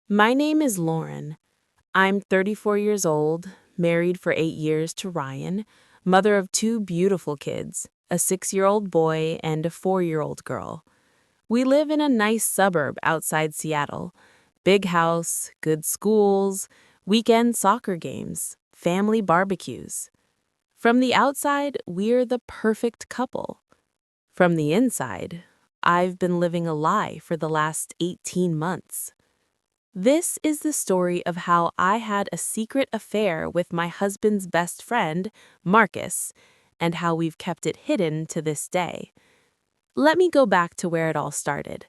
My name is Lauren. I'm 34 years old, married for 8 years to Ryan, mother of two beautiful kids, a 6-year-old boy and a 4-year-old girl. We live in a nice suburb outside Seattle. Big house, good schools, weekend soccer games, family barbecues. From the outside, we're the perfect couple. From the inside, I've been living a lie for the last 18 months. This is the story of how I had a secret affair with my husband's best friend, Marcus, and how we've kept it hidden to this day. Let me go back to where it all started.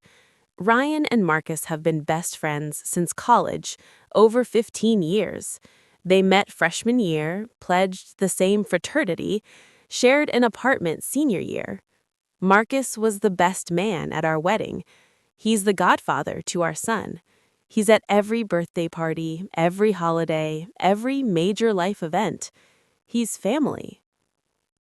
Ryan and Marcus have been best friends since college, over 15 years. They met freshman year, pledged the same fraternity, shared an apartment senior year. Marcus was the best man at our wedding. He's the godfather to our son. He's at every birthday party, every holiday, every major life event. He's family.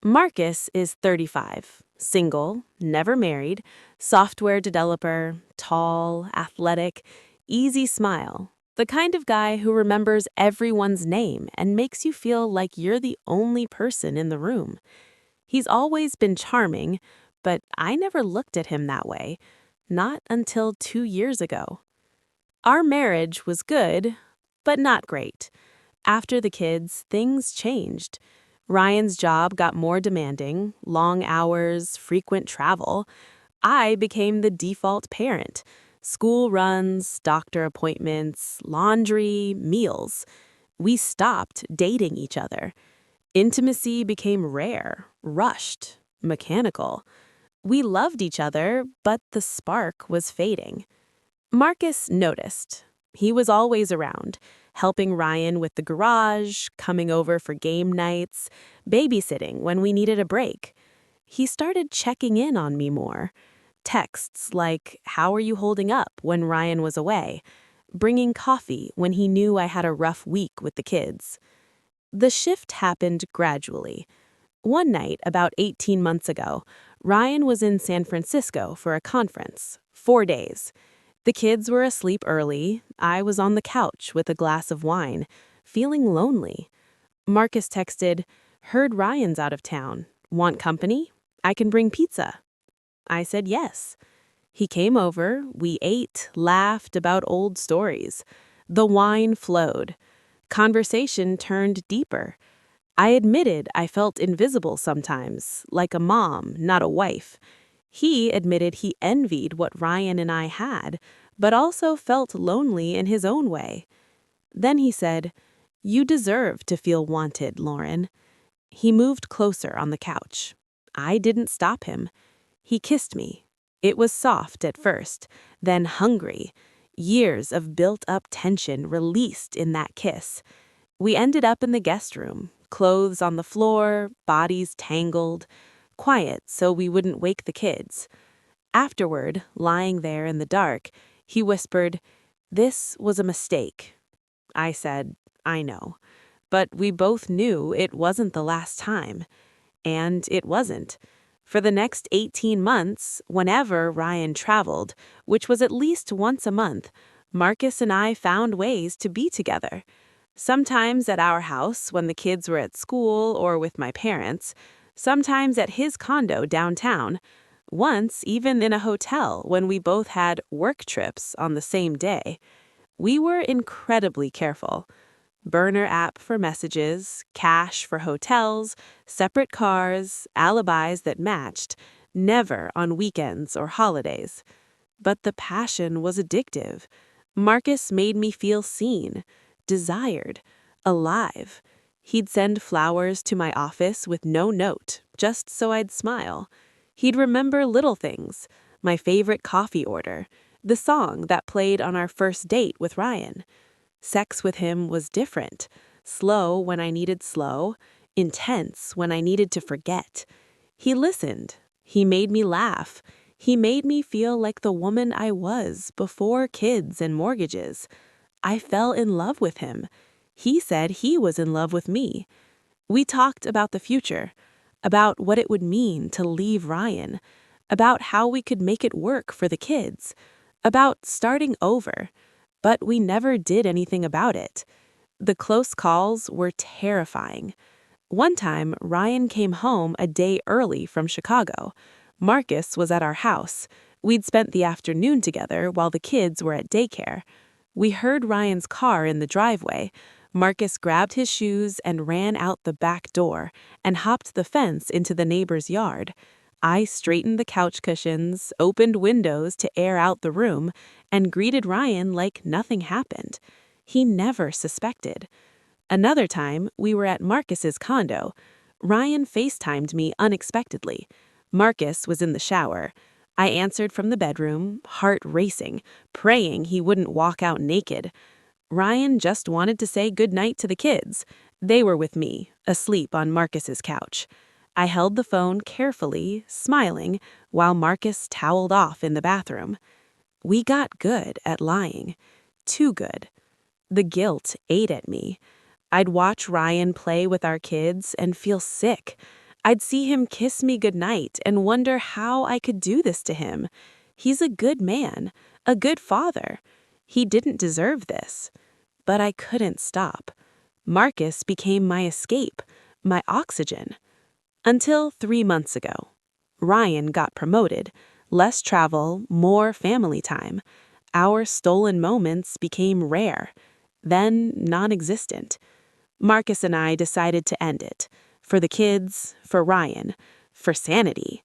Marcus is 35, single, never married, software developer, tall, athletic, easy smile. The kind of guy who remembers everyone's name and makes you feel like you're the only person in the room. He's always been charming, but I never looked at him that way, not until 2 years ago. Our marriage was good, but not great. After the kids, things changed. Ryan's job got more demanding, long hours, frequent travel. I became the default parent. School runs, doctor appointments, laundry, meals. We stopped dating each other. Intimacy became rare, rushed, mechanical. We loved each other, but the spark was fading. Marcus noticed. He was always around, helping Ryan with the garage, coming over for game nights, babysitting when we needed a break. He started checking in on me more. Texts like, "How are you holding up?" when Ryan was away, bringing coffee when he knew I had a rough week with the kids. The shift happened gradually. One night, about 18 months ago, Ryan was in San Francisco for a conference, 4 days. The kids were asleep early. I was on the couch with a glass of wine, feeling lonely. Marcus texted, "Heard Ryan's out of town. Want company? I can bring pizza." I said yes. He came over, we ate, laughed about old stories. The wine flowed. Conversation turned deeper. I admitted I felt invisible sometimes, like a mom, not a wife. He admitted he envied what Ryan and I had, but also felt lonely in his own way. Then he said, "You deserve to feel wanted, Lauren." He moved closer on the couch. I didn't stop him. He kissed me. It was soft at first, then hungry. Years of built-up tension released in that kiss. We ended up in the guest room, clothes on the floor, bodies tangled. Quiet so we wouldn't wake the kids. Afterward, lying there in the dark, he whispered, "This was a mistake." I said, "I know." But we both knew it wasn't the last time. And it wasn't. For the next 18 months, whenever Ryan traveled, which was at least once a month, Marcus and I found ways to be together. Sometimes at our house when the kids were at school or with my parents, sometimes at his condo downtown, once even in a hotel when we both had work trips on the same day. We were incredibly careful. Burner app for messages, cash for hotels, separate cars, alibis that matched, never on weekends or holidays. But the passion was addictive. Marcus made me feel seen, desired, alive. He'd send flowers to my office with no note, just so I'd smile. He'd remember little things, my favorite coffee order, the song that played on our first date with Ryan. Sex with him was different, slow when I needed slow, intense when I needed to forget. He listened. He made me laugh. He made me feel like the woman I was before kids and mortgages. I fell in love with him. He said he was in love with me. We talked about the future, about what it would mean to leave Ryan, about how we could make it work for the kids, about starting over. but we never did anything about it. The close calls were terrifying. One time, Ryan came home a day early from Chicago. Marcus was at our house. We'd spent the afternoon together while the kids were at daycare. We heard Ryan's car in the driveway. Marcus grabbed his shoes and ran out the back door and hopped the fence into the neighbor's yard. I straightened the couch cushions, opened windows to air out the room, and greeted Ryan like nothing happened. He never suspected. Another time, we were at Marcus's condo. Ryan FaceTimed me unexpectedly. Marcus was in the shower. I answered from the bedroom, heart racing, praying he wouldn't walk out naked. Ryan just wanted to say goodnight to the kids. They were with me, asleep on Marcus's couch. I held the phone carefully, smiling, while Marcus toweled off in the bathroom. We got good at lying. Too good. The guilt ate at me. I'd watch Ryan play with our kids and feel sick. I'd see him kiss me goodnight and wonder how I could do this to him. He's a good man, a good father. He didn't deserve this. But I couldn't stop. Marcus became my escape, my oxygen. Until 3 months ago. Ryan got promoted. Less travel, more family time. Our stolen moments became rare, then non-existent. Marcus and I decided to end it. For the kids, for Ryan, for sanity.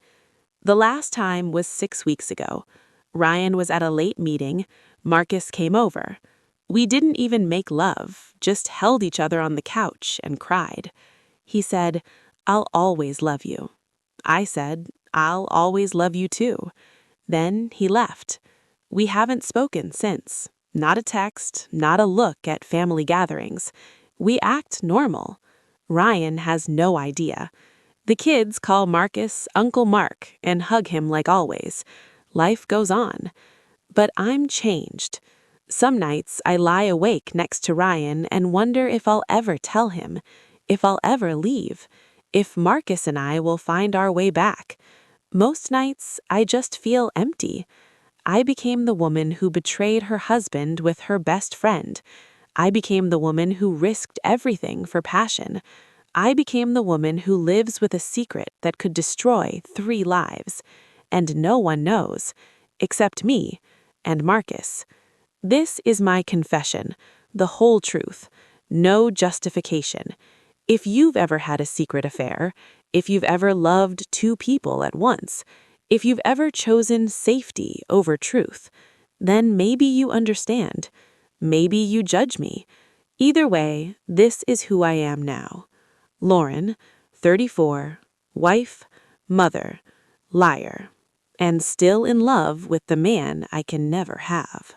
The last time was 6 weeks ago. Ryan was at a late meeting. Marcus came over. We didn't even make love, just held each other on the couch and cried. He said, "I'll always love you." I said, "I'll always love you too." Then he left. We haven't spoken since. Not a text, not a look at family gatherings. We act normal. Ryan has no idea. The kids call Marcus Uncle Mark and hug him like always. Life goes on. But I'm changed. Some nights I lie awake next to Ryan and wonder if I'll ever tell him, if I'll ever leave, if Marcus and I will find our way back. Most nights I just feel empty. I became the woman who betrayed her husband with her best friend. I became the woman who risked everything for passion. I became the woman who lives with a secret that could destroy 3 lives. And no one knows, except me and Marcus. This is my confession, the whole truth, no justification. If you've ever had a secret affair, if you've ever loved 2 people at once, if you've ever chosen safety over truth, then maybe you understand. Maybe you judge me. Either way, this is who I am now. Lauren, 34, wife, mother, liar, and still in love with the man I can never have.